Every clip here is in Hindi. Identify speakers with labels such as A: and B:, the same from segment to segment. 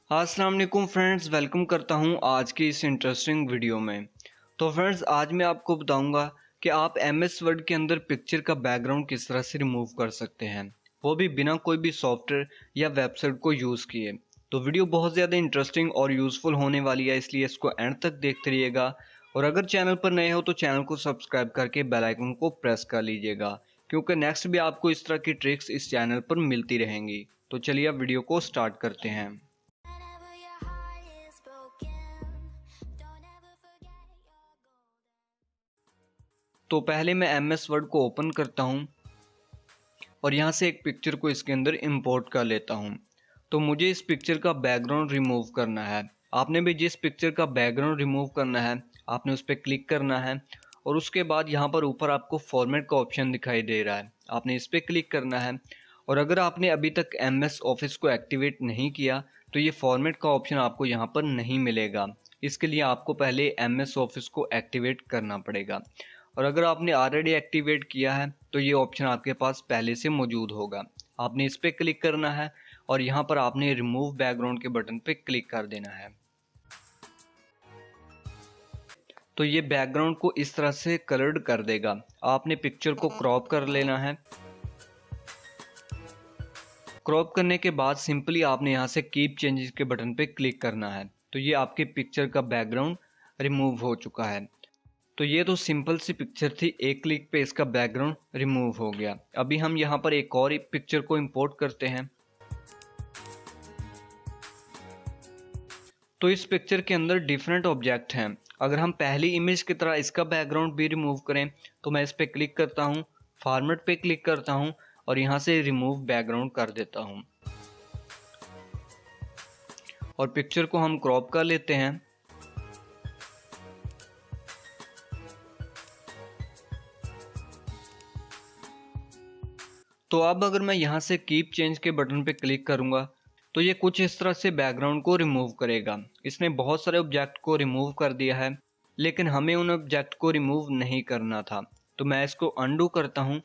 A: अस्सलाम वालेकुम फ्रेंड्स, वेलकम करता हूं आज की इस इंटरेस्टिंग वीडियो में। तो फ्रेंड्स, आज मैं आपको बताऊंगा कि आप एमएस वर्ड के अंदर पिक्चर का बैकग्राउंड किस तरह से रिमूव कर सकते हैं, वो भी बिना कोई भी सॉफ्टवेयर या वेबसाइट को यूज़ किए। तो वीडियो बहुत ज़्यादा इंटरेस्टिंग और यूज़फुल होने वाली है, इसलिए इसको एंड तक देखते रहिएगा। और अगर चैनल पर नए हो तो चैनल को सब्सक्राइब करके बेल आइकन को प्रेस कर लीजिएगा, क्योंकि नेक्स्ट भी आपको इस तरह की ट्रिक्स इस चैनल पर मिलती रहेंगी। तो चलिए अब वीडियो को स्टार्ट करते हैं। तो पहले मैं एमएस वर्ड को ओपन करता हूं और यहां से एक पिक्चर को इसके अंदर इंपोर्ट कर लेता हूं। तो मुझे इस पिक्चर का बैकग्राउंड रिमूव करना है। आपने भी जिस पिक्चर का बैकग्राउंड रिमूव करना है, आपने उस पर क्लिक करना है और उसके बाद यहां पर ऊपर आपको फॉर्मेट का ऑप्शन दिखाई दे रहा है, आपने इस पर क्लिक करना है। और अगर आपने अभी तक एमएस ऑफिस को एक्टिवेट नहीं किया तो ये फॉर्मेट का ऑप्शन आपको यहाँ पर नहीं मिलेगा। इसके लिए आपको पहले एमएस ऑफिस को एक्टिवेट करना पड़ेगा। और अगर आपने ऑलरेडी एक्टिवेट किया है तो ये ऑप्शन आपके पास पहले से मौजूद होगा। आपने इस पर क्लिक करना है और यहाँ पर आपने रिमूव बैकग्राउंड के बटन पे क्लिक कर देना है। तो ये बैकग्राउंड को इस तरह से कलर्ड कर देगा। आपने पिक्चर को क्रॉप कर लेना है। क्रॉप करने के बाद सिंपली आपने यहाँ से कीप चेंजेस के बटन पे क्लिक करना है। तो ये आपके पिक्चर का बैकग्राउंड रिमूव हो चुका है। तो ये तो सिंपल सी पिक्चर थी, एक क्लिक पे इसका बैकग्राउंड रिमूव हो गया। अभी हम यहाँ पर एक और पिक्चर को इंपोर्ट करते हैं। तो इस पिक्चर के अंदर डिफरेंट ऑब्जेक्ट हैं। अगर हम पहली इमेज की तरह इसका बैकग्राउंड भी रिमूव करें तो मैं इस पर क्लिक करता हूँ, फॉर्मेट पे क्लिक करता हूँ और यहाँ से रिमूव बैकग्राउंड कर देता हूँ और पिक्चर को हम क्रॉप कर लेते हैं। तो अब अगर मैं यहाँ से कीप चेंज के बटन पे क्लिक करूँगा तो ये कुछ इस तरह से बैकग्राउंड को रिमूव करेगा। इसने बहुत सारे ऑब्जेक्ट को रिमूव कर दिया है, लेकिन हमें उन ऑब्जेक्ट को रिमूव नहीं करना था। तो मैं इसको अनडू करता हूँ।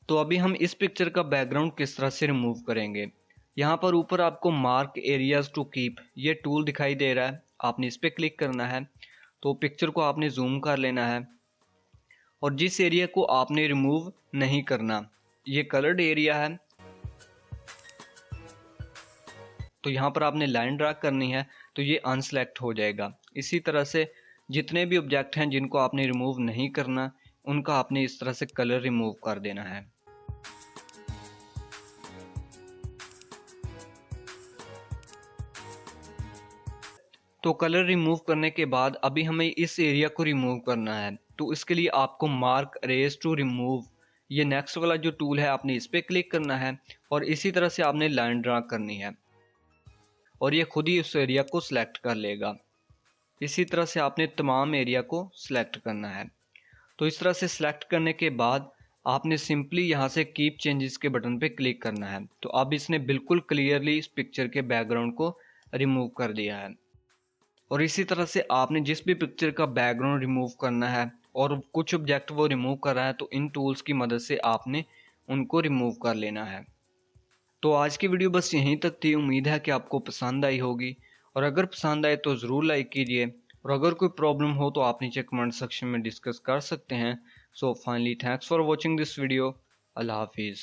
A: तो अभी हम इस पिक्चर का बैकग्राउंड किस तरह से रिमूव करेंगे। यहाँ पर ऊपर आपको मार्क एरियाज टू कीप ये टूल दिखाई दे रहा है, आपने इस पर क्लिक करना है। तो पिक्चर को आपने जूम कर लेना है और जिस एरिया को आपने रिमूव नहीं करना, ये कलर्ड एरिया है, तो यहाँ पर आपने लाइन ड्रा करनी है तो ये अनसेलेक्ट हो जाएगा। इसी तरह से जितने भी ऑब्जेक्ट हैं जिनको आपने रिमूव नहीं करना, उनका आपने इस तरह से कलर रिमूव कर देना है। तो कलर रिमूव करने के बाद अभी हमें इस एरिया को रिमूव करना है। तो इसके लिए आपको मार्क अरेज टू रिमूव ये नेक्स्ट वाला जो टूल है, आपने इस पर क्लिक करना है और इसी तरह से आपने लाइन ड्रा करनी है और ये खुद ही उस एरिया को सिलेक्ट कर लेगा। इसी तरह से आपने तमाम एरिया को सिलेक्ट करना है। तो इस तरह से सिलेक्ट करने के बाद आपने सिंपली यहाँ से कीप चेंजेस के बटन पे क्लिक करना है। तो अब इसने बिल्कुल क्लियरली इस पिक्चर के बैकग्राउंड को रिमूव कर दिया है। और इसी तरह से आपने जिस भी पिक्चर का बैकग्राउंड रिमूव करना है और कुछ ऑब्जेक्ट वो रिमूव कर रहा है, तो इन टूल्स की मदद से आपने उनको रिमूव कर लेना है। तो आज की वीडियो बस यहीं तक थी। उम्मीद है कि आपको पसंद आई होगी और अगर पसंद आए तो ज़रूर लाइक कीजिए और अगर कोई प्रॉब्लम हो तो आप नीचे कमेंट सेक्शन में डिस्कस कर सकते हैं। So finally thanks for watching this video. Allah हाफिज़।